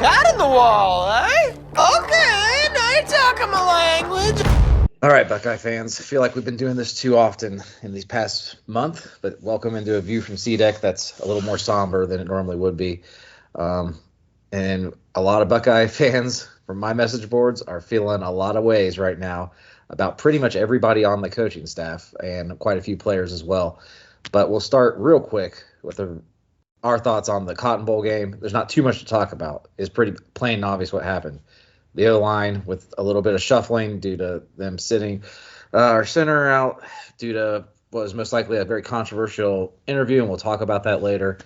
cat in the wall, eh? Okay, now you're talking my language. All right, Buckeye fans. I feel like we've been doing this too often in these past month, but welcome into a view from C-Deck that's a little more somber than it normally would be. And a lot of Buckeye fans from my message boards are feeling a lot of ways right now about pretty much everybody on the coaching staff and quite a few players as well. But we'll start real quick with our thoughts on the Cotton Bowl game. There's not too much to talk about. It's pretty plain and obvious what happened. The O-line with a little bit of shuffling due to them sitting our center out due to what was most likely a very controversial interview, and we'll talk about that later,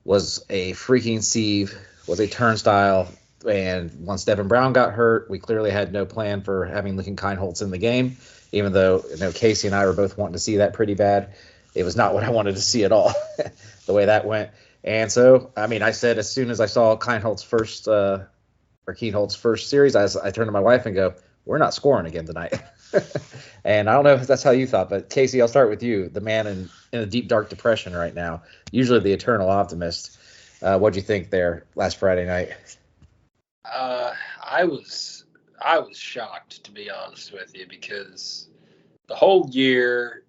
was a freaking sieve, was a turnstile, and once Devin Brown got hurt, we clearly had no plan for having Lincoln Kineholtz in the game, even though Casey and I were both wanting to see that pretty bad. It was not what I wanted to see at all, the way that went. And so, I said as soon as I saw Kineholtz's first series, I turned to my wife and go, we're not scoring again tonight. And I don't know if that's how you thought, but Casey, I'll start with you, the man in a deep, dark depression right now, usually the eternal optimist. What'd you think there last Friday night? I was shocked, to be honest with you, because the whole year,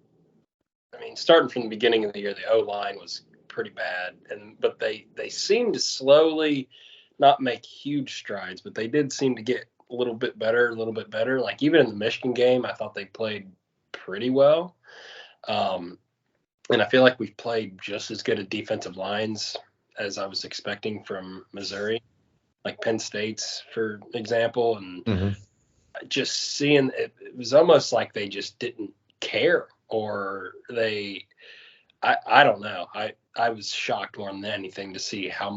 starting from the beginning of the year, the O-line was pretty bad, but they seemed to slowly not make huge strides, but they did seem to get a little bit better. Like even in the Michigan game, I thought they played pretty well. And I feel like we've played just as good at defensive lines as I was expecting from Missouri, like Penn State's, for example. And just seeing it was almost like they just didn't care, or I don't know. I was shocked more than anything to see how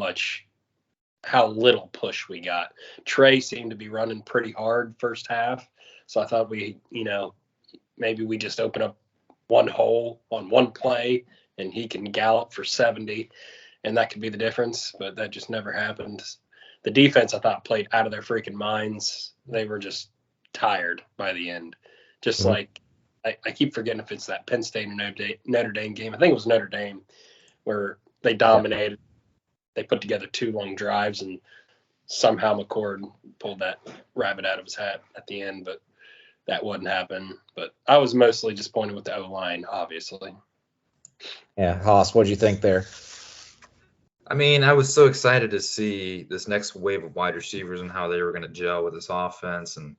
little push we got. Trey seemed to be running pretty hard first half. So I thought maybe we just open up one hole on one play and he can gallop for 70 and that could be the difference, but that just never happened. The defense, I thought, played out of their freaking minds. They were just tired by the end. Just like, I keep forgetting if it's that Penn State and Notre Dame game. I think it was Notre Dame where they dominated. They put together 2 long drives, and somehow McCord pulled that rabbit out of his hat at the end, but that wouldn't happen. But I was mostly disappointed with the O-line, obviously. Yeah, Haas, what did you think there? I was so excited to see this next wave of wide receivers and how they were going to gel with this offense, and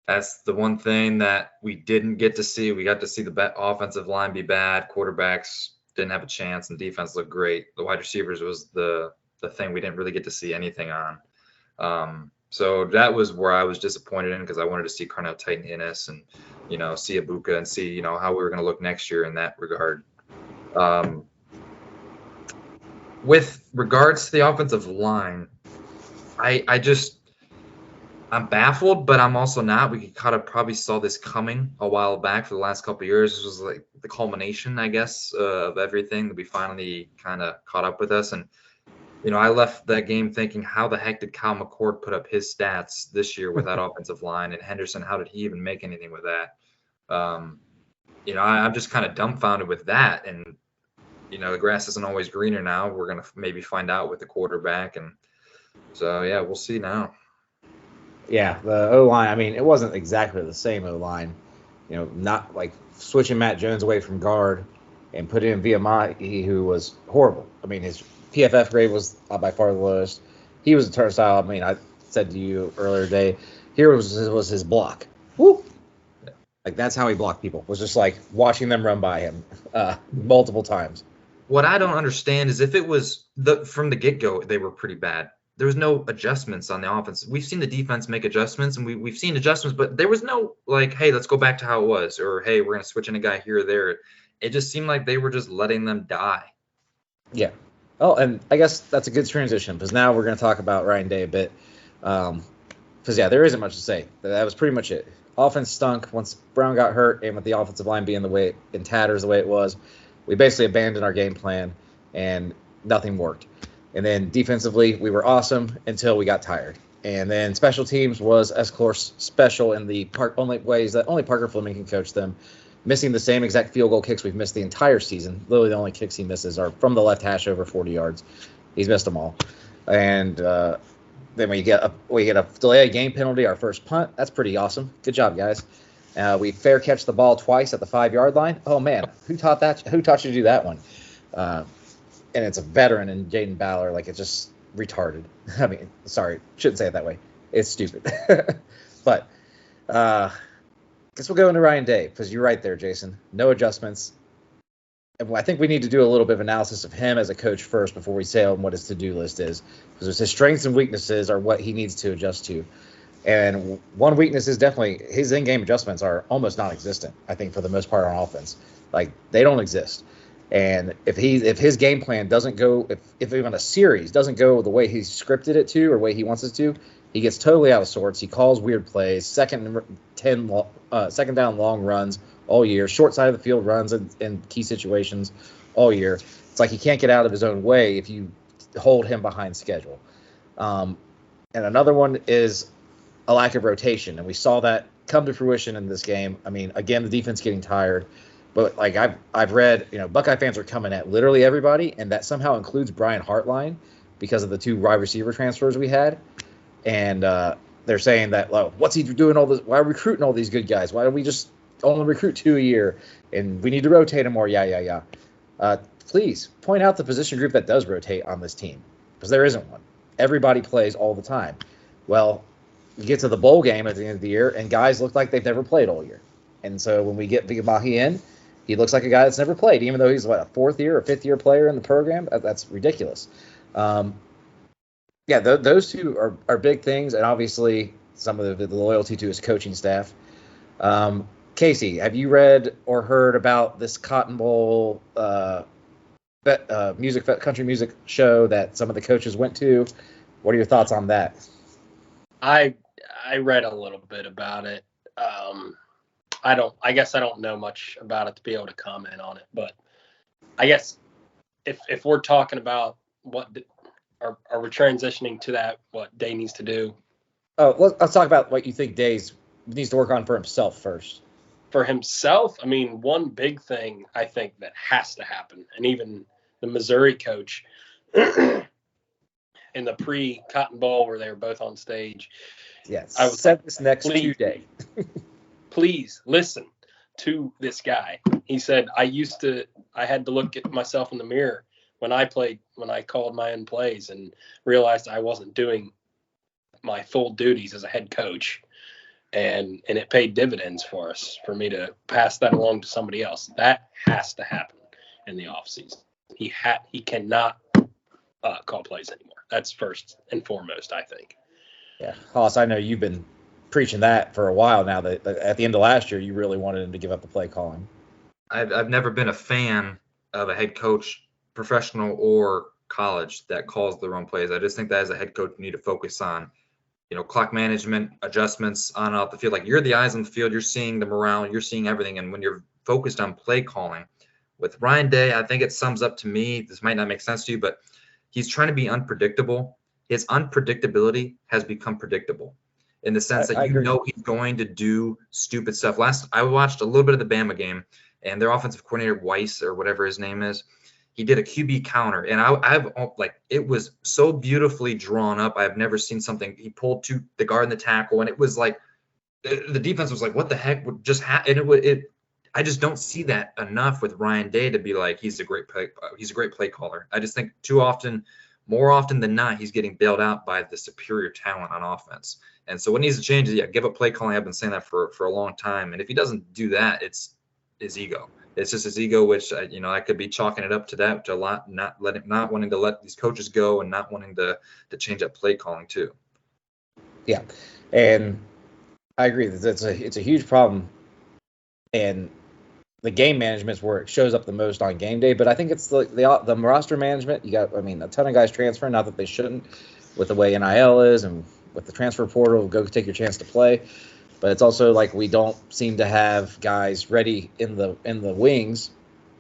that's the one thing that we didn't get to see. We got to see the offensive line be bad, quarterbacks didn't have a chance, and defense looked great. The wide receivers was the thing we didn't really get to see anything on. So that was where I was disappointed in, because I wanted to see Carnell Titan Innes and, see Ibuka and see, how we were going to look next year in that regard. With regards to the offensive line, I'm baffled, but I'm also not. We kind of probably saw this coming a while back for the last couple of years. This was like the culmination, I guess, of everything that we finally kind of caught up with us. And, I left that game thinking, how the heck did Kyle McCord put up his stats this year with that offensive line? And Henderson, how did he even make anything with that? I'm just kind of dumbfounded with that. And, the grass isn't always greener now. We're going to maybe find out with the quarterback. And so, yeah, we'll see now. Yeah, the O-line, it wasn't exactly the same O-line. Not like switching Matt Jones away from guard and putting in Viamati, who was horrible. His PFF grade was by far the lowest. He was a turnstile. I said to you earlier today, here was his block. Woo! Like, that's how he blocked people, was just like watching them run by him multiple times. What I don't understand is if it was from the get-go, they were pretty bad. There was no adjustments on the offense. We've seen the defense make adjustments, and we've seen adjustments, but there was no, like, hey, let's go back to how it was, or, hey, we're going to switch in a guy here or there. It just seemed like they were just letting them die. Yeah. Oh, and I guess that's a good transition, because now we're going to talk about Ryan Day a bit. Because, there isn't much to say. That was pretty much it. Offense stunk once Brown got hurt, and with the offensive line being in tatters the way it was, we basically abandoned our game plan, and nothing worked. And then defensively, we were awesome until we got tired. And then special teams was, of course, special in the only ways that only Parker Fleming can coach them, missing the same exact field goal kicks we've missed the entire season. Literally the only kicks he misses are from the left hash over 40 yards. He's missed them all. And then we get a delay of game penalty, our first punt. That's pretty awesome. Good job, guys. We fair catch the ball twice at the 5-yard line. Oh man, who taught you to do that one? And it's a veteran in Jaden Ballard. Like, it's just retarded. I mean, sorry, shouldn't say it that way. It's stupid. But guess we'll go into Ryan Day, because you're right there, Jason. No adjustments. And I think we need to do a little bit of analysis of him as a coach first before we say on what his to-do list is, because his strengths and weaknesses are what he needs to adjust to. And one weakness is definitely his in-game adjustments are almost non-existent, I think, for the most part on offense. Like, they don't exist. And if his game plan doesn't go, if even a series doesn't go the way he's scripted it to or the way he wants it to, he gets totally out of sorts. He calls weird plays, second down long runs all year, short side of the field runs in key situations all year. It's like he can't get out of his own way if you hold him behind schedule. And another one is a lack of rotation, and we saw that come to fruition in this game. I mean, again, the defense getting tired, but like I've read, Buckeye fans are coming at literally everybody, and that somehow includes Brian Hartline because of the 2 wide receiver transfers we had, and they're saying that, well, what's he doing all this? Why are we recruiting all these good guys? Why don't we just only recruit 2 a year, and we need to rotate them more? Yeah. Please point out the position group that does rotate on this team, because there isn't one. Everybody plays all the time. Well, you get to the bowl game at the end of the year, and guys look like they've never played all year. And so when we get Vigamahi in, he looks like a guy that's never played, even though he's, a 4th year or 5th year player in the program. That's ridiculous. Those 2 are big things, and obviously some of the loyalty to his coaching staff. Casey, have you read or heard about this Cotton Bowl country music show that some of the coaches went to? What are your thoughts on that? I read a little bit about it. I guess I don't know much about it to be able to comment on it, but I guess if we're talking about what are we transitioning to that, what Day needs to do? Oh, let's talk about what you think Day needs to work on for himself first. For himself, I mean, one big thing I think that has to happen, and even the Missouri coach in the pre-Cotton Bowl where they were both on stage. Yes, I said this next Tuesday. Please listen to this guy. He said, I had to look at myself in the mirror when I called my own plays and realized I wasn't doing my full duties as a head coach. And it paid dividends for us, for me to pass that along to somebody else. That has to happen in the offseason. He cannot call plays anymore. That's first and foremost, I think. Yeah, Hoss, I know you've been preaching that for a while now. That at the end of last year, you really wanted him to give up the play calling. I've never been a fan of a head coach, professional or college, that calls the wrong plays. I just think that as a head coach, you need to focus on, clock management, adjustments on and off the field. Like, you're the eyes on the field, you're seeing the morale, you're seeing everything. And when you're focused on play calling, with Ryan Day, I think it sums up to me, this might not make sense to you, but he's trying to be unpredictable. His unpredictability has become predictable in the sense that he's going to do stupid stuff. I watched a little bit of the Bama game, and their offensive coordinator, Weiss, or whatever his name is, he did a QB counter, and it was so beautifully drawn up. I've never seen something. He pulled to the guard and the tackle, and it was like the defense was like, "What the heck would just happen?" And I just don't see that enough with Ryan Day to be like he's a great play caller. I just think more often than not, he's getting bailed out by the superior talent on offense. And so what needs to change is give up play calling. I've been saying that for a long time, and if he doesn't do that, it's his ego. It's just his ego, which I could be chalking it up to that, to a lot, not wanting to let these coaches go and not wanting to change up play calling too. Yeah, and I agree that it's a huge problem, and the game management is where it shows up the most on game day. But I think it's the roster management. You got, a ton of guys transferring, not that they shouldn't, with the way NIL is and with the transfer portal. Go take your chance to play. But it's also like we don't seem to have guys ready in the wings,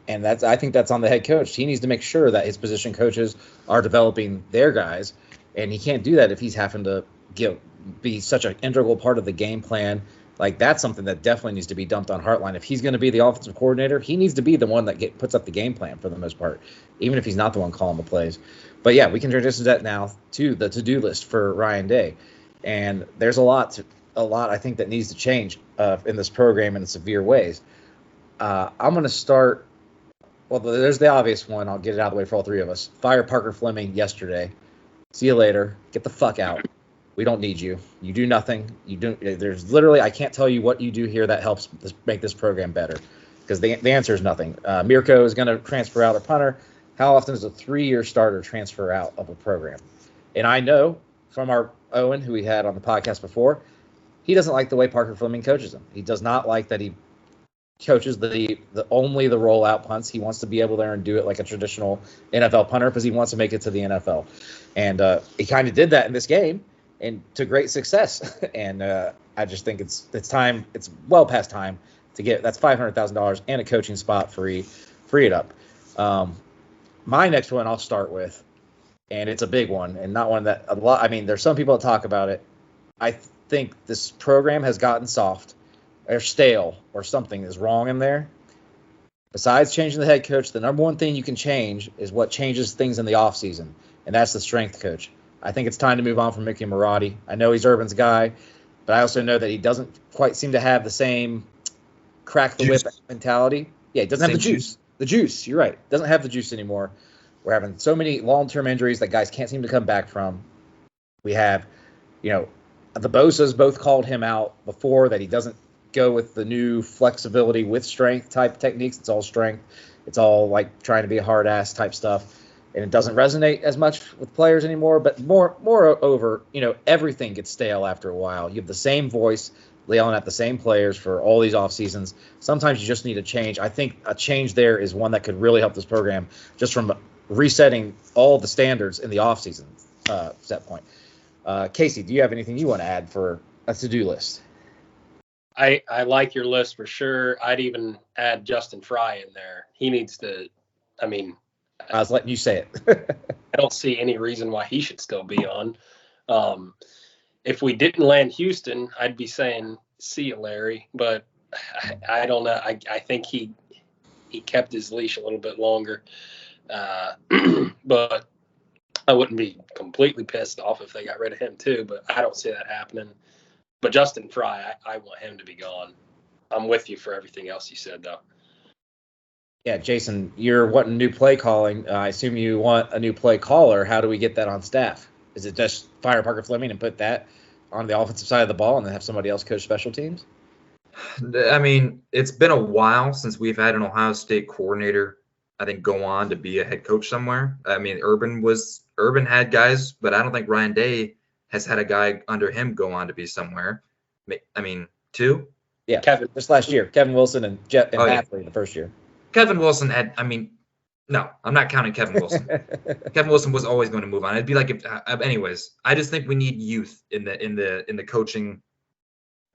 and I think that's on the head coach. He needs to make sure that his position coaches are developing their guys, and he can't do that if he's having to be such an integral part of the game plan Like, that's something that definitely needs to be dumped on Hartline. If he's going to be the offensive coordinator, he needs to be the one that puts up the game plan for the most part, even if he's not the one calling the plays. But yeah, we can transition that now to the to-do list for Ryan Day. And there's a lot I think that needs to change in this program in severe ways. I'm going to start. Well, there's the obvious one. I'll get it out of the way for all three of us. Fire Parker Fleming yesterday. See you later. Get the fuck out. We don't need you. You do nothing. There's literally, I can't tell you what you do here that helps make this program better, because the answer is nothing. Mirko is going to transfer out, a punter. How often does a 3-year starter transfer out of a program? And I know from our Owen, who we had on the podcast before, he doesn't like the way Parker Fleming coaches him. He does not like that he coaches the rollout punts. He wants to be able there and do it like a traditional NFL punter because he wants to make it to the NFL. And he kind of did that in this game, and to great success. And I just think it's time. It's well past time to get that's $500,000 and a coaching spot free it up. My next one I'll start with, and it's a big one, and not one that a lot. I mean, there's some people that talk about it. I think this program has gotten soft or stale or something is wrong in there. Besides changing the head coach, the number one thing you can change is what changes things in the offseason, and that's the strength coach. I think it's time to move on from Mickey Marotti. I know he's Urban's guy, but I also know that he doesn't quite seem to have the same crack the whip mentality. Yeah, he doesn't have the juice. The juice, you're right. Doesn't have the juice anymore. We're having so many long-term injuries that guys can't seem to come back from. We have, the Bosas both called him out before that he doesn't go with the new flexibility with strength type techniques. It's all strength. It's all like trying to be a hard ass type stuff. And it doesn't resonate as much with players anymore. But moreover, everything gets stale after a while. You have the same voice yelling at the same players for all these off seasons. Sometimes you just need a change. I think a change there is one that could really help this program just from resetting all the standards in the off season set point. Casey, do you have anything you want to add for a to-do list? I like your list for sure. I'd even add Justin Fry in there. He needs to, I was letting you say it. I don't see any reason why he should still be on. If we didn't land Houston, I'd be saying, see you, Larry. But I don't know. I think he kept his leash a little bit longer. But I wouldn't be completely pissed off if they got rid of him too. But I don't see that happening. But Justin Fry, I want him to be gone. I'm with you for everything else you said, though. Yeah, Jason, you're wanting new play calling. I assume you want a new play caller. How do we get that on staff? Is it just fire Parker Fleming and put that on the offensive side of the ball and then have somebody else coach special teams? I mean, it's been a while since we've had an Ohio State coordinator, I think, go on to be a head coach somewhere. I mean, Urban had guys, but I don't think Ryan Day has had a guy under him go on to be somewhere. I mean, two? Yeah, this last year. Kevin Wilson and Hafley the first year. Kevin Wilson no, I'm not counting Kevin Wilson. Kevin Wilson was always going to move on. It'd be like anyways, I just think we need youth in the coaching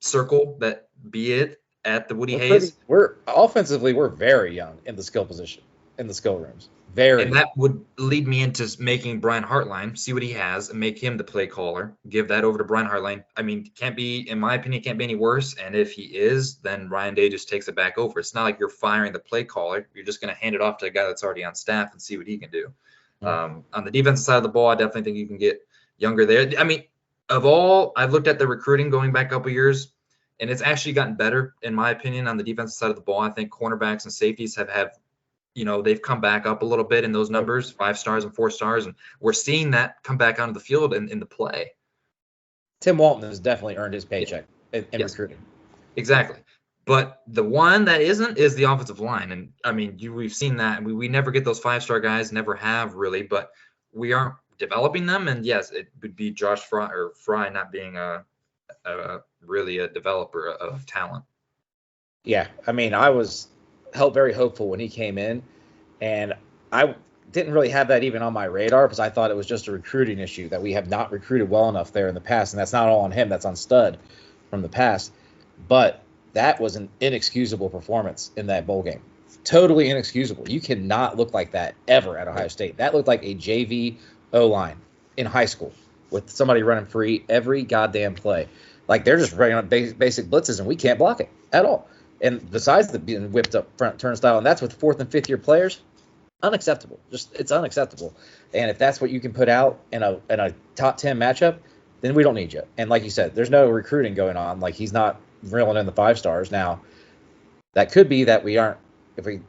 circle, that be it at the Woody Hayes. We're offensively, we're very young in the skill position, in the skill rooms. And that would lead me into making Brian Hartline, see what he has, and make him the play caller. Give that over to Brian Hartline. I mean, in my opinion, can't be any worse. And if he is, then Ryan Day just takes it back over. It's not like you're firing the play caller. You're just going to hand it off to a guy that's already on staff and see what he can do. On the defensive side of the ball, I definitely think you can get younger there. I mean, I've looked at the recruiting going back a couple years, and it's actually gotten better, in my opinion, on the defensive side of the ball. I think cornerbacks and safeties have they've come back up a little bit in those numbers, 5 stars and 4 stars, and we're seeing that come back onto the field in the play. Tim Walton has definitely earned his paycheck in recruiting. Exactly. But the one that isn't is the offensive line. And, I mean, we've seen that. We never get those 5-star guys, never have really, but we aren't developing them. And, yes, it would be Josh Fry not being really a developer of talent. Yeah, I mean, I was very hopeful when he came in, and I didn't really have that even on my radar because I thought it was just a recruiting issue, that we have not recruited well enough there in the past, and that's not all on him, that's on Stud from the past. But that was an inexcusable performance in that bowl game. Totally inexcusable. You cannot look like that ever at Ohio State. That looked like a JV O-line in high school with somebody running free every goddamn play. Like they're just running on basic blitzes, and we can't block it at all. And besides the being whipped up front turnstile, and that's with 4th and 5th year players, unacceptable. Just it's unacceptable. And if that's what you can put out in a top 10 matchup, then we don't need you. And like you said, there's no recruiting going on. Like he's not reeling in the 5 stars now. That could be that we aren't.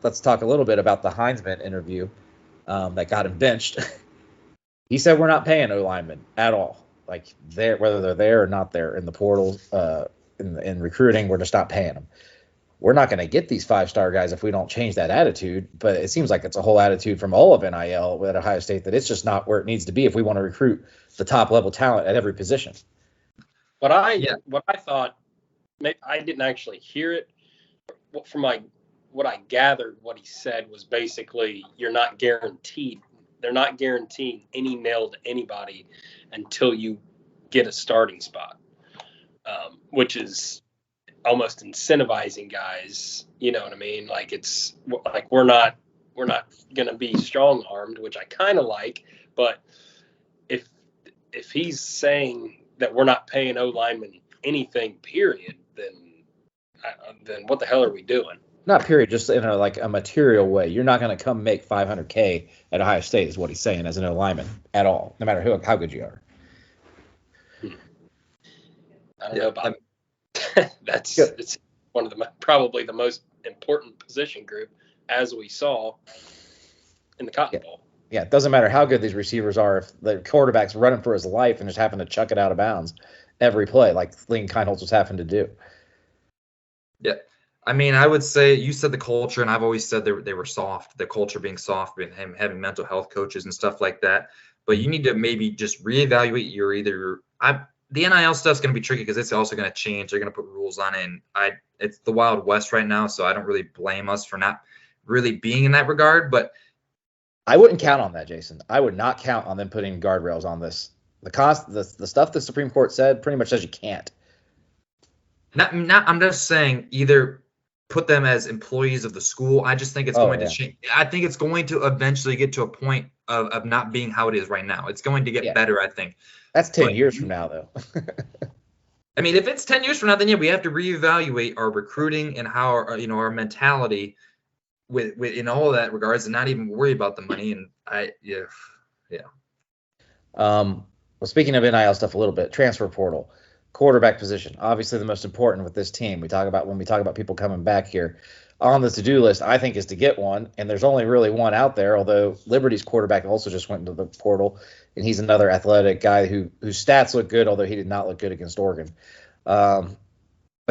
Let's talk a little bit about the Heinzman interview that got him benched. He said we're not paying O linemen at all. Like whether they're there or not there in the portal, in recruiting, we're just not paying them. We're not going to get these 5-star guys if we don't change that attitude. But it seems like it's a whole attitude from all of NIL at Ohio State that it's just not where it needs to be if we want to recruit the top level talent at every position. What I thought, I didn't actually hear it. From what I gathered, what he said was basically they're not guaranteeing any nail to anybody until you get a starting spot, which is almost incentivizing guys. You know what I mean? Like it's like we're not going to be strong armed, which I kind of like. But if he's saying that we're not paying O linemen anything, period, then what the hell are we doing? Not period, just in a material way. You're not going to come make $500K at Ohio State, is what he's saying as an O lineman at all, no matter how good you are. I don't know about it's one of probably the most important position group, as we saw in the Cotton Bowl. Yeah, it doesn't matter how good these receivers are if the quarterback's running for his life and just happen to chuck it out of bounds every play, like Lincoln Kineholz was having to do. Yeah. I mean, I would say you said the culture, and I've always said they were soft, the culture being soft, and him having mental health coaches and stuff like that. But you need to maybe just reevaluate the NIL stuff's going to be tricky because it's also going to change. They're going to put rules on it. And it's the Wild West right now, so I don't really blame us for not really being in that regard. But I wouldn't count on that, Jason. I would not count on them putting guardrails on this. The stuff the Supreme Court said pretty much says you can't. I'm just saying either put them as employees of the school. I just think it's going to change. I think it's going to eventually get to a point of not being how it is right now. It's going to get better, I think. That's 10 years from now, though. I mean, if it's 10 years from now, then we have to reevaluate our recruiting and how our mentality with in all of that regards, and not even worry about the money. And Well, speaking of NIL stuff a little bit, transfer portal, quarterback position, obviously the most important with this team. When we talk about people coming back here on the to-do list, I think is to get one, and there's only really one out there. Although Liberty's quarterback also just went into the portal, and he's another athletic guy whose stats look good, although he did not look good against Oregon. But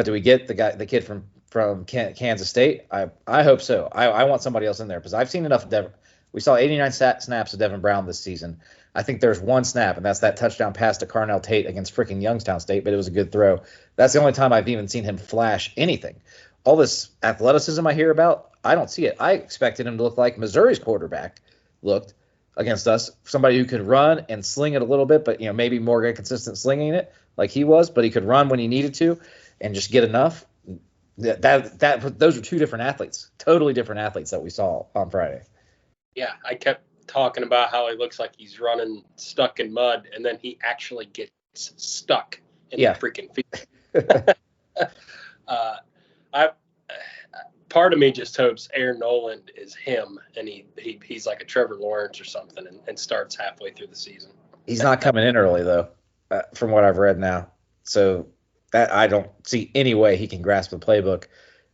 do we get the kid from Kansas State? I hope so. I want somebody else in there because I've seen enough of we saw 89 snaps of Devin Brown this season. I think there's one snap, and that's that touchdown pass to Carnell Tate against freaking Youngstown State, but it was a good throw. That's the only time I've even seen him flash anything. All this athleticism I hear about, I don't see it. I expected him to look like Missouri's quarterback looked against us, somebody who could run and sling it a little bit, but maybe more consistent slinging it like he was, but he could run when he needed to and just get enough. Those are two different athletes, totally different athletes that we saw on Friday. Yeah, I kept talking about how he looks like he's running stuck in mud, and then he actually gets stuck in the freaking field. Part of me just hopes Aaron Noland is him, and he's like a Trevor Lawrence or something, and starts halfway through the season. He's not coming in early though, from what I've read now. So that I don't see any way he can grasp the playbook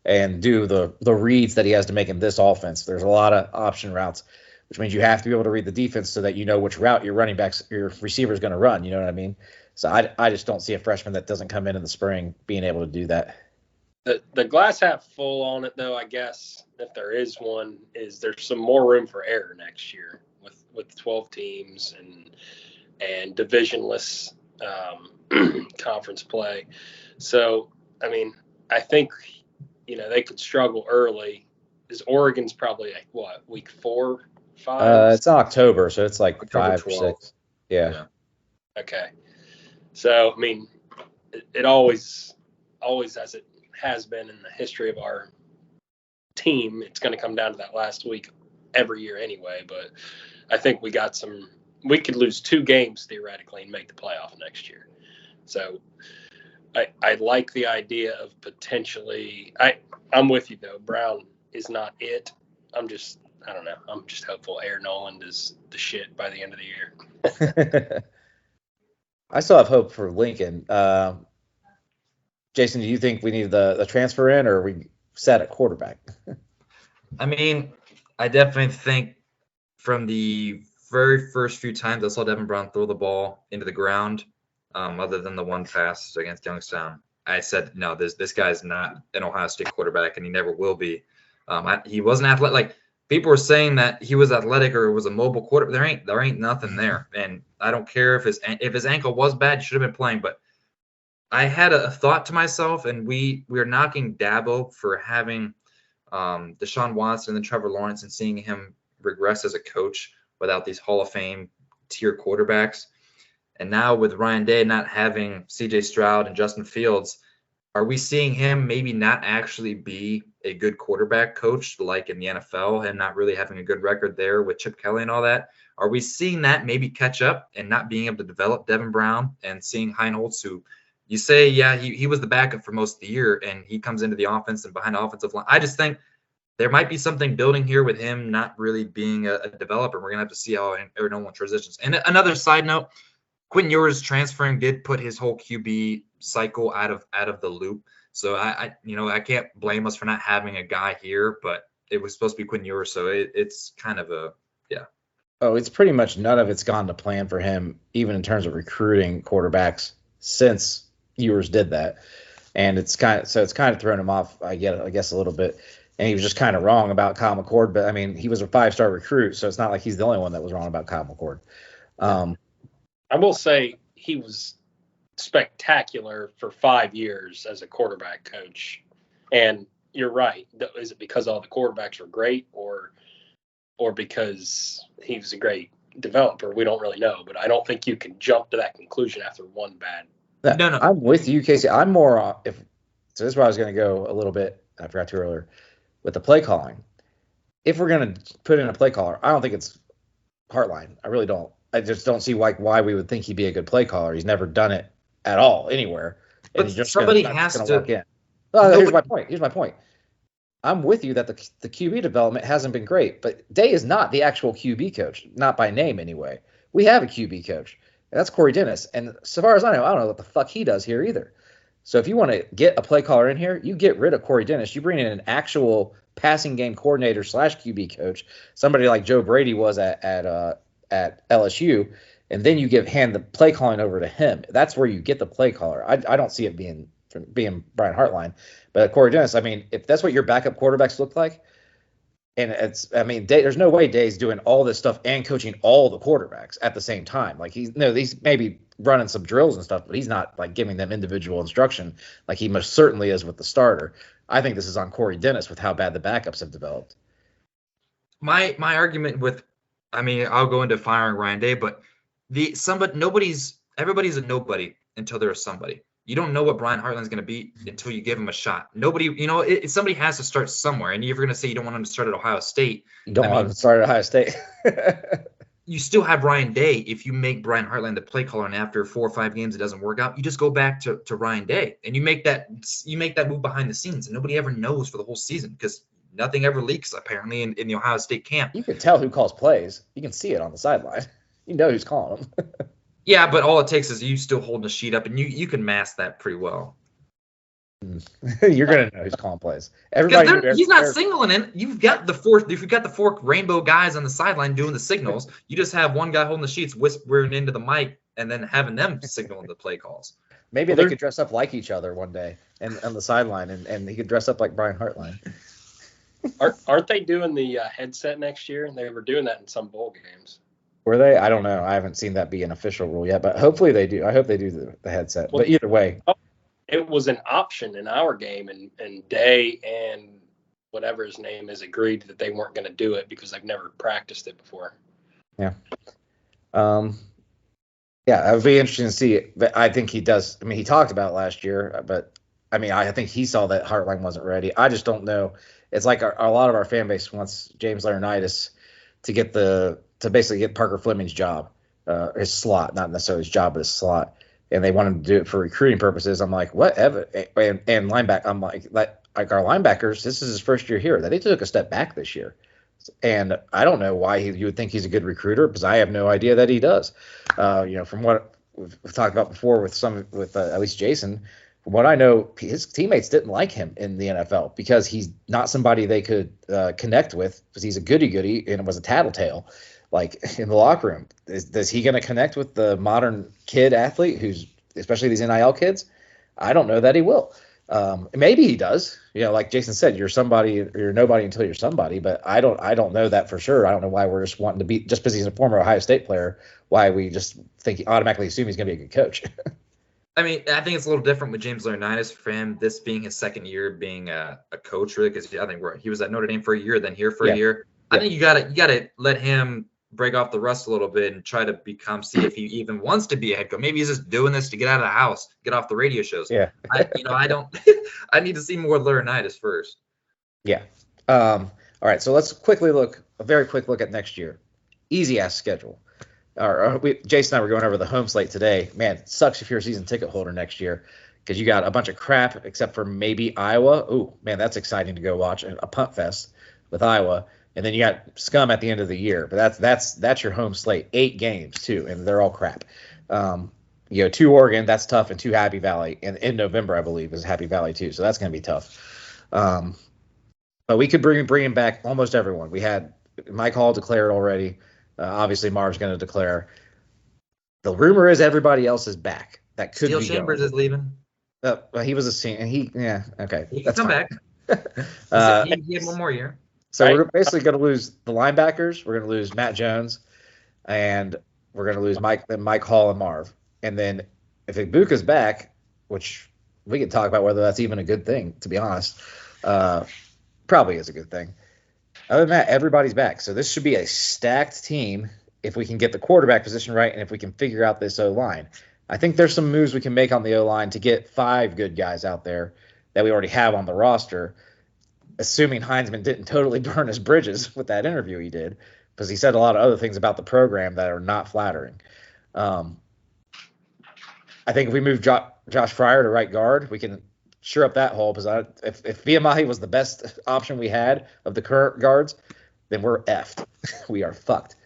and do the reads that he has to make in this offense. There's a lot of option routes, which means you have to be able to read the defense so that you know which route your receiver is going to run. You know what I mean? So I just don't see a freshman that doesn't come in the spring being able to do that. The glass half full on it, though, I guess, if there is one, is there's some more room for error next year with 12 teams and divisionless conference play. So, I mean, I think, they could struggle early. Is Oregon's probably week 4, 5? It's in October, so it's like October 5 or 6. Yeah. Okay. So, I mean, it always as it has been in the history of our team, it's going to come down to that last week every year anyway. But I think we could lose 2 games theoretically and make the playoff next year. So I like the idea of potentially. I'm with you though. Brown is not it. I don't know. I'm just hopeful Aaron Noland is the shit by the end of the year. I still have hope for Lincoln. Jason, do you think we need the transfer in, or are we set at quarterback? I mean, I definitely think from the very first few times I saw Devin Brown throw the ball into the ground, other than the one pass against Youngstown, I said, no, this guy's not an Ohio State quarterback, and he never will be. He wasn't athletic. Like, people were saying that he was athletic or was a mobile quarterback. There ain't nothing there. And I don't care if his ankle was bad, he should have been playing. But I had a thought to myself, and we are knocking Dabo for having Deshaun Watson and Trevor Lawrence and seeing him regress as a coach without these Hall of Fame tier quarterbacks. And now with Ryan Day not having CJ Stroud and Justin Fields, are we seeing him maybe not actually be a good quarterback coach like in the NFL and not really having a good record there with Chip Kelly and all that? Are we seeing that maybe catch up and not being able to develop Devin Brown and seeing Heinholz, who you say, yeah, he was the backup for most of the year, and he comes into the offense and behind the offensive line. I just think there might be something building here with him not really being a developer. We're going to have to see how Aaron Noland transitions. And another side note, Quentin Ewers transferring did put his whole QB cycle out of the loop. So I can't blame us for not having a guy here, but it was supposed to be Quentin Ewers, so it's kind of yeah. Oh, it's pretty much none of it's gone to plan for him, even in terms of recruiting quarterbacks since Ewers did that. And it's kind of thrown him off, I guess a little bit. And he was just kind of wrong about Kyle McCord, but I mean, he was a 5-star recruit, so it's not like he's the only one that was wrong about Kyle McCord. I will say he was spectacular for 5 years as a quarterback coach. And you're right. Is it because all the quarterbacks were great or because he was a great developer? We don't really know, but I don't think you can jump to that conclusion after one bad. No. I'm with you, Casey. I'm more so this is where I was going to go a little bit. I forgot to earlier with the play calling. If we're going to put in a play caller, I don't think it's Hartline. I really don't. I just don't see why we would think he'd be a good play caller. He's never done it at all anywhere. But he's just somebody gonna has walk to. in. Well, here's my point. I'm with you that the QB development hasn't been great, but Day is not the actual QB coach, not by name anyway. We have a QB coach, and that's Corey Dennis. And so far as I don't know what the fuck he does here either. So if you want to get a play caller in here, you get rid of Corey Dennis. You bring in an actual passing game coordinator / QB coach, somebody like Joe Brady was at LSU, and then you hand the play calling over to him. That's where you get the play caller. I don't see it being Brian Hartline, but Corey Dennis. I mean, if that's what your backup quarterbacks look like, and there's no way Day's doing all this stuff and coaching all the quarterbacks at the same time. Like he's maybe running some drills and stuff, but he's not like giving them individual instruction like he most certainly is with the starter. I think this is on Corey Dennis with how bad the backups have developed. My argument with, I'll go into firing Ryan Day, but everybody's a nobody until they're a somebody. You don't know what Brian Hartline's going to be until you give him a shot. Nobody, somebody has to start somewhere. And you're going to say you don't want him to start at Ohio State. You don't want him to start at Ohio State. You still have Ryan Day. If you make Brian Hartline the play caller and after 4 or 5 games it doesn't work out, you just go back to Ryan Day and you make that move behind the scenes, and nobody ever knows for the whole season because nothing ever leaks apparently in the Ohio State camp. You can tell who calls plays. You can see it on the sideline. You know who's calling them. Yeah, but all it takes is you still holding the sheet up, and you can mask that pretty well. You're gonna know who's calling plays. Everybody, he's not signaling in. You've got the four rainbow guys on the sideline doing the signals. You just have one guy holding the sheets, whispering into the mic, and then having them signaling the play calls. Maybe they could dress up like each other one day and on the sideline, and he could dress up like Brian Hartline. Aren't they doing the headset next year? They were doing that in some bowl games. Were they? I don't know. I haven't seen that be an official rule yet, but hopefully they do. I hope they do the headset. Well, but either way. It was an option in our game, and Day and whatever his name is agreed that they weren't going to do it because they've never practiced it before. Yeah. Yeah, it would be interesting to see. But I think he does. I mean, he talked about it last year, but I think he saw that Hartline wasn't ready. I just don't know. It's like a lot of our fan base wants James Laurinaitis to basically get Parker Fleming's job, his slot, not necessarily his job, but his slot. and they want him to do it for recruiting purposes. I'm like, what? And linebacker, I'm like our linebackers. This is his first year here. They took a step back this year, and I don't know why you would think he's a good recruiter, because I have no idea that he does. From what we've talked about before with at least Jason. From what I know, his teammates didn't like him in the NFL because he's not somebody they could connect with, because he's a goody-goody and was a tattletale, like in the locker room. Is he going to connect with the modern kid athlete, who's especially these NIL kids? I don't know that he will. Maybe he does. Like Jason said, you're nobody until you're somebody. But I don't know that for sure. I don't know why we're just wanting to be, just because he's a former Ohio State player, why we just automatically assume he's going to be a good coach. I mean, I think it's a little different with James Laurinaitis for him, this being his second year being a coach, really, because I think he was at Notre Dame for a year, then here for a year. Yeah. I think you gotta let him break off the rust a little bit and try to see if he even wants to be a head coach. Maybe he's just doing this to get out of the house, get off the radio shows. Yeah. I don't. I need to see more Laurinaitis first. Yeah. All right. So let's a very quick look at next year. Easy ass schedule. Jason and I were going over the home slate today. Man, it sucks if you're a season ticket holder next year, because you got a bunch of crap except for maybe Iowa. Ooh, man, that's exciting to go watch a punt fest with Iowa. And then you got scum at the end of the year. But that's your home slate. 8 games too, and they're all crap. 2 Oregon, that's tough, and 2 Happy Valley. And in November, I believe, is Happy Valley too. So that's going to be tough. But we could bring back almost everyone. We had Mike Hall declared already. Obviously, Marv's going to declare. The rumor is everybody else is back. That could Steel be Chambers is leaving. He was a senior. Okay. He can come back. He had one more year. So right? We're basically going to lose the linebackers. We're going to lose Matt Jones, and we're going to lose Mike Hall and Marv. And then if Ibuka's back, which we can talk about whether that's even a good thing, to be honest, probably is a good thing. Other than that, everybody's back. So this should be a stacked team if we can get the quarterback position right and if we can figure out this O-line. I think there's some moves we can make on the O-line to get 5 good guys out there that we already have on the roster, assuming Heinzman didn't totally burn his bridges with that interview he did, because he said a lot of other things about the program that are not flattering. I think if we move Josh Fryer to right guard, we can sure up that hole, because if VMI was the best option we had of the current guards, then we're effed. We are fucked.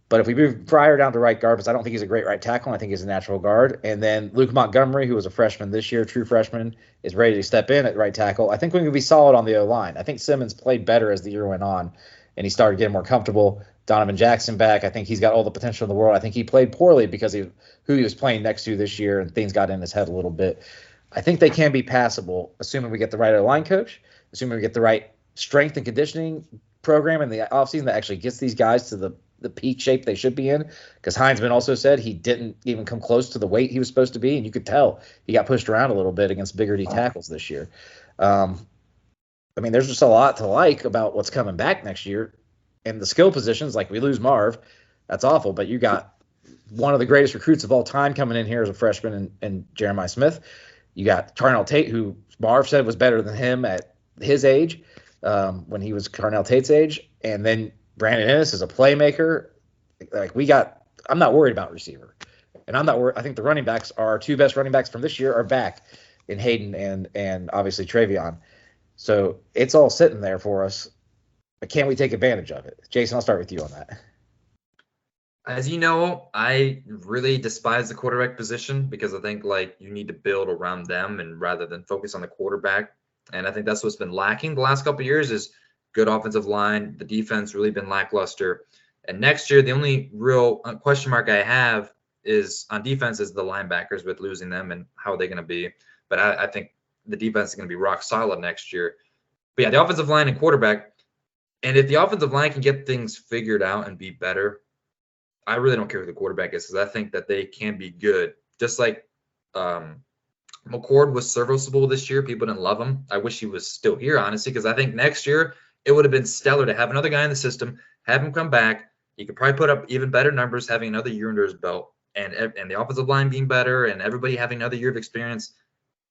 But if we move Fryer down to right guard, because I don't think he's a great right tackle, I think he's a natural guard, and then Luke Montgomery, who was a freshman this year, true freshman, is ready to step in at right tackle, I think we can be solid on the O-line. I think Simmons played better as the year went on, and he started getting more comfortable. Donovan Jackson back. I think he's got all the potential in the world. I think he played poorly because of who he was playing next to this year, and things got in his head a little bit. I think they can be passable, assuming we get the right O-line coach, assuming we get the right strength and conditioning program in the offseason that actually gets these guys to the peak shape they should be in, because Heinzman also said he didn't even come close to the weight he was supposed to be, and you could tell he got pushed around a little bit against bigger D tackles this year. There's just a lot to like about what's coming back next year. And the skill positions, like we lose Marv, that's awful, but you got one of the greatest recruits of all time coming in here as a freshman and Jeremiah Smith. You got Carnell Tate, who Marv said was better than him at his age, when he was Carnell Tate's age. And then Brandon Ennis is a playmaker. I'm not worried about receiver. And I'm not worried. I think the running backs, our 2 best running backs from this year, are back in Hayden and obviously Travion. So it's all sitting there for us. But can we take advantage of it? Jason, I'll start with you on that. As you know, I really despise the quarterback position, because I think you need to build around them and rather than focus on the quarterback. And I think that's what's been lacking the last couple of years is good offensive line. The defense really been lackluster. And next year, the only real question mark I have is on defense is the linebackers, with losing them and how are they going to be. But I think the defense is going to be rock solid next year. But yeah, the offensive line and quarterback. And if the offensive line can get things figured out and be better, I really don't care who the quarterback is, because I think that they can be good. Just like McCord was serviceable this year. People didn't love him. I wish he was still here, honestly, because I think next year it would have been stellar to have another guy in the system, have him come back. He could probably put up even better numbers having another year under his belt, and the offensive line being better and everybody having another year of experience.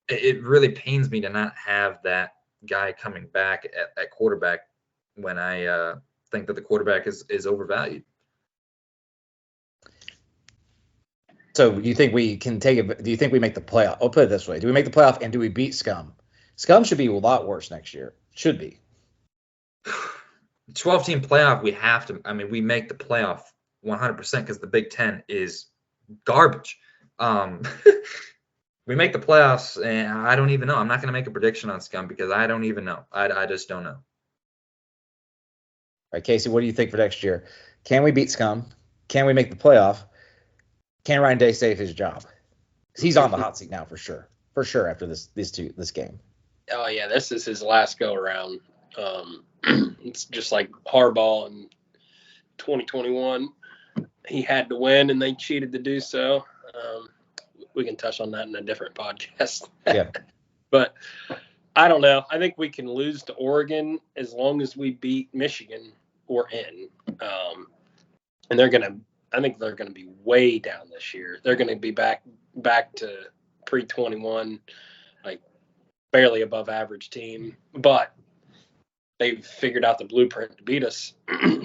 It really pains me to not have that guy coming back at quarterback when I think that the quarterback is overvalued. So do you think we can take it? Do you think we make the playoff? I'll put it this way: do we make the playoff, and do we beat Scum? Scum should be a lot worse next year. Should be. 12-team playoff, we have to. I mean, we make the playoff 100% because the Big Ten is garbage. We make the playoffs, and I don't even know. I'm not going to make a prediction on Scum because I don't even know. I just don't know. All right, Casey, what do you think for next year? Can we beat Scum? Can we make the playoff? Can Ryan Day save his job? He's on the hot seat now for sure. For sure after this game. Oh yeah, this is his last go around. It's just like Harbaugh in 2021. He had to win, and they cheated to do so. We can touch on that in a different podcast. Yeah. But I don't know. I think we can lose to Oregon as long as we beat Michigan or in. And I think they're gonna be way down this year. They're gonna be back to pre-21, like barely above average team. But they've figured out the blueprint to beat us.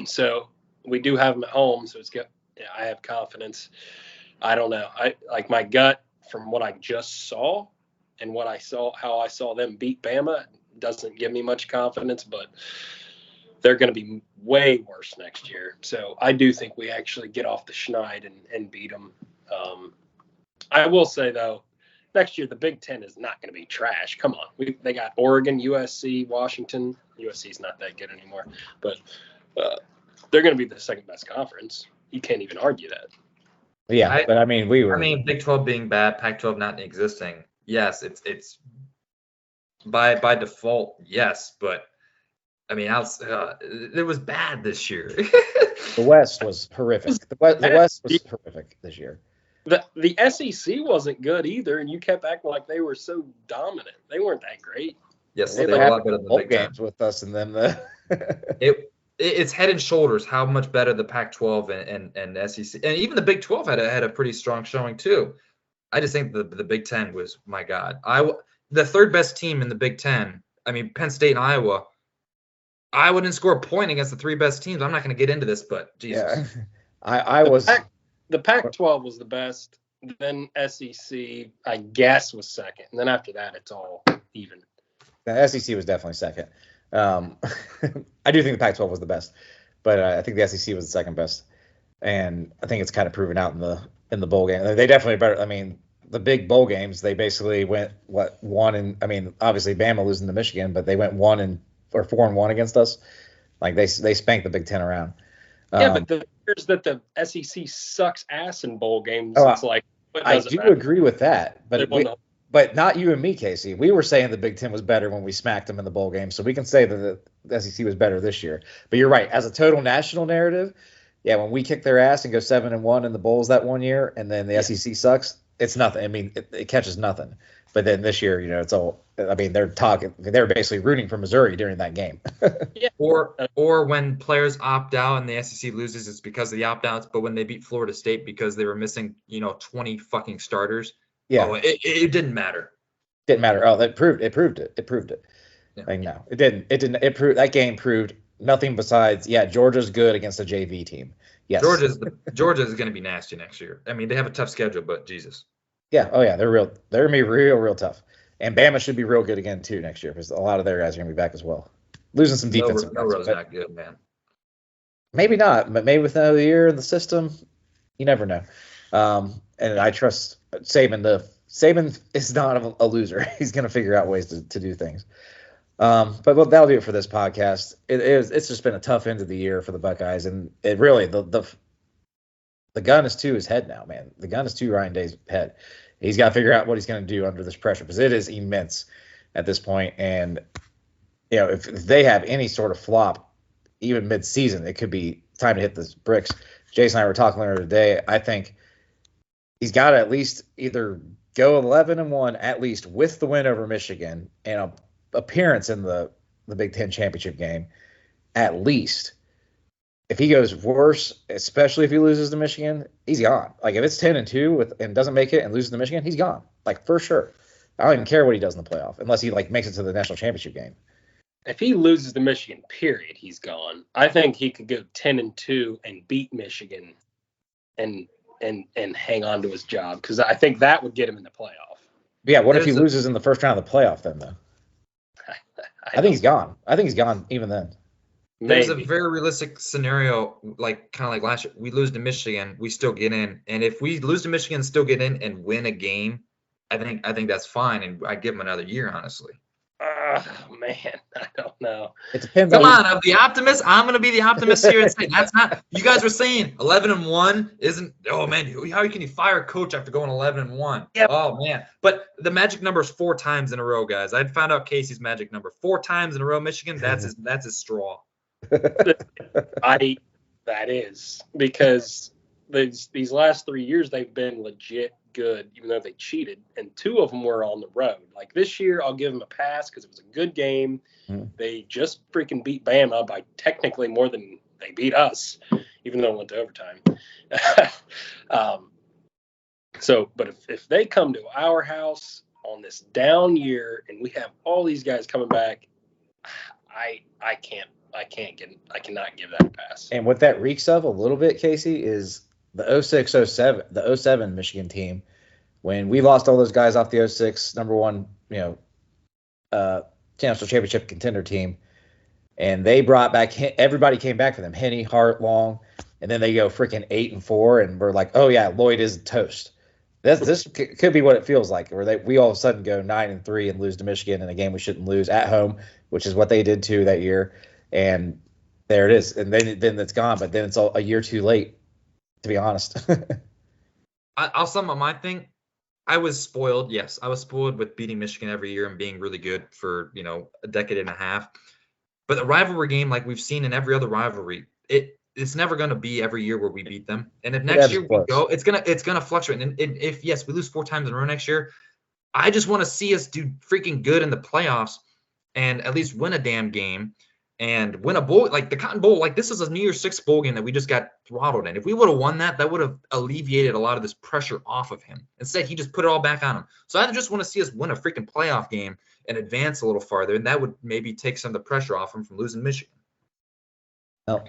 So we do have them at home. So it's good. Yeah, I have confidence. I don't know. I like my gut from what I just saw and what I saw, how I saw them beat Bama doesn't give me much confidence, but they're going to be way worse next year. So I do think we actually get off the schneid and beat them. I will say though, next year the Big Ten is not going to be trash. Come on, they got Oregon, USC, Washington. USC's not that good anymore, but they're going to be the second best conference. You can't even argue that. Yeah, but I mean, Big 12 being bad, Pac-12 not existing. Yes, it's by default, yes, but I mean, it was bad this year. The West was horrific. The West was horrific this year. The SEC wasn't good either, and you kept acting like they were so dominant. They weren't that great. Yes, they were a lot better than the Big Ten. Games with us and them. It's head and shoulders how much better the Pac-12 and SEC, and even the Big 12 had a pretty strong showing too. I just think the Big Ten was, my God, the third best team in the Big Ten. I mean, Penn State and Iowa. I wouldn't score a point against the three best teams. I'm not going to get into this, but Jesus. Yeah. I was. The Pac-12 was the best. Then SEC, I guess, was second. And then after that, it's all even. The SEC was definitely second. I do think the Pac-12 was the best, but I think the SEC was the second best, and I think it's kind of proven out in the bowl game. They definitely better. I mean, the big bowl games, they basically went 1 I mean, obviously Bama losing to Michigan, but they went 4-1 against us. Like they spanked the Big Ten around. Yeah, but the years that the SEC sucks ass in bowl games, it's like I do agree with that, but not you and me, Casey. We were saying the Big Ten was better when we smacked them in the bowl game, so we can say that the SEC was better this year. But you're right. As a total national narrative, yeah, when we kick their ass and go 7-1 in the bowls that one year, and then the SEC sucks, it's nothing. I mean, it catches nothing. But then this year, it's all. I mean, they're basically rooting for Missouri during that game. Yeah. Or when players opt out and the SEC loses, it's because of the opt outs. But when they beat Florida State because they were missing, 20 fucking starters. Yeah, it didn't matter. Didn't matter. Oh, it proved it. Yeah. Like, no, it didn't. It proved that game proved nothing besides Georgia's good against a JV team. Yes, Georgia's going to be nasty next year. I mean, they have a tough schedule, but Jesus. Yeah. Oh yeah, they're real. They're gonna be real tough. And Bama should be real good again too next year because a lot of their guys are gonna be back as well. Losing some defensive. Milroe's not good, man. Maybe not, but maybe with another year in the system, you never know. And I trust Saban. Saban is not a loser. He's going to figure out ways to do things. But that'll do it for this podcast. It's just been a tough end of the year for the Buckeyes, and it really the gun is to his head now, man. The gun is to Ryan Day's head. He's got to figure out what he's going to do under this pressure because it is immense at this point. And if they have any sort of flop, even mid-season, it could be time to hit the bricks. Jason and I were talking earlier today. I think he's got to at least either go 11-1 at least with the win over Michigan and an appearance in the Big Ten championship game at least. If he goes worse, especially if he loses to Michigan, he's gone. Like if it's 10-2 and doesn't make it and loses to Michigan, he's gone. Like for sure. I don't even care what he does in the playoff unless he makes it to the national championship game. If he loses to Michigan, period, he's gone. I think he could go 10-2 and beat Michigan and and hang on to his job, because I think that would get him in the playoff. Yeah, what if he loses in the first round of the playoff then, though? I think he's gone. I think he's gone even then. There's a very realistic scenario, like kind of like last year. We lose to Michigan, we still get in, and if we lose to Michigan, still get in and win a game, I think that's fine, and I give him another year, honestly. Man, I don't know. It depends. Come on, I'm the optimist. I'm gonna be the optimist here and say that's not. You guys were saying 11-1 isn't. Oh man, how can you fire a coach after going 11-1? Yep. Oh man, but the magic number is 4 times in a row, guys. I found out Casey's magic number 4 times in a row. Michigan, that's his straw. That is because these last 3 years they've been legit good, even though they cheated, and 2 of them were on the road. Like this year, I'll give them a pass because it was a good game. They just freaking beat Bama by technically more than they beat us, even though it went to overtime. But if they come to our house on this down year and we have all these guys coming back, I cannot give that a pass. And what that reeks of a little bit, Casey, is the 06-07, the 07 Michigan team, when we lost all those guys off the 06 number one, national championship contender team, and they brought back everybody came back for them, Henne, Hart, Long, and then they go freaking 8-4, and we're like, oh yeah, Lloyd is toast. This could be what it feels like, where we all of a sudden go 9-3 and lose to Michigan in a game we shouldn't lose at home, which is what they did too that year, and there it is, and then it's gone, but then it's all a year too late, to be honest. I'll sum up my thing. I was spoiled. Yes, I was spoiled with beating Michigan every year and being really good for, a decade and a half. But the rivalry game, like we've seen in every other rivalry, it's never going to be every year where we beat them. And if next year we go, it's gonna fluctuate. And if yes, we lose 4 times in a row next year, I just want to see us do freaking good in the playoffs and at least win a damn game. And win a bowl, like the Cotton Bowl, like this is a New Year's Six bowl game that we just got throttled in. If we would have won that would have alleviated a lot of this pressure off of him. Instead, he just put it all back on him. So I just want to see us win a freaking playoff game and advance a little farther, and that would maybe take some of the pressure off him from losing Michigan. No,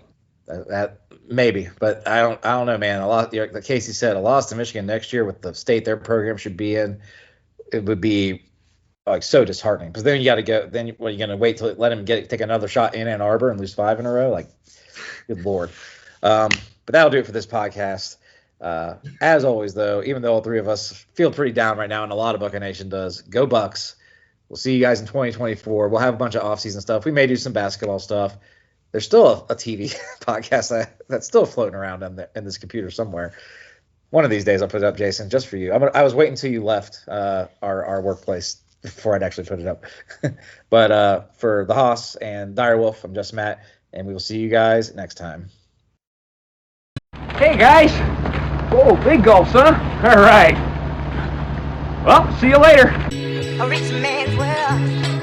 that maybe, but I don't know, man. Like Casey said, a loss to Michigan next year with the state their program should be in, it would be like so disheartening, because then you got to go. Then what, are you going to wait till let him take another shot in Ann Arbor and lose 5 in a row? Like, good lord. But that'll do it for this podcast. As always, though, even though all 3 of us feel pretty down right now, and a lot of Buckeye Nation does, go Bucks. We'll see you guys in 2024. We'll have a bunch of off-season stuff. We may do some basketball stuff. There's still a TV podcast that's still floating around in this computer somewhere. One of these days I'll put it up, Jason, just for you. I was waiting until you left our workplace before I'd actually put it up. But for the Hoss and Direwolf, I'm just Matt, and we will see you guys next time. Hey guys! Whoa, big gulps, huh? All right. Well, see you later. A rich man's world.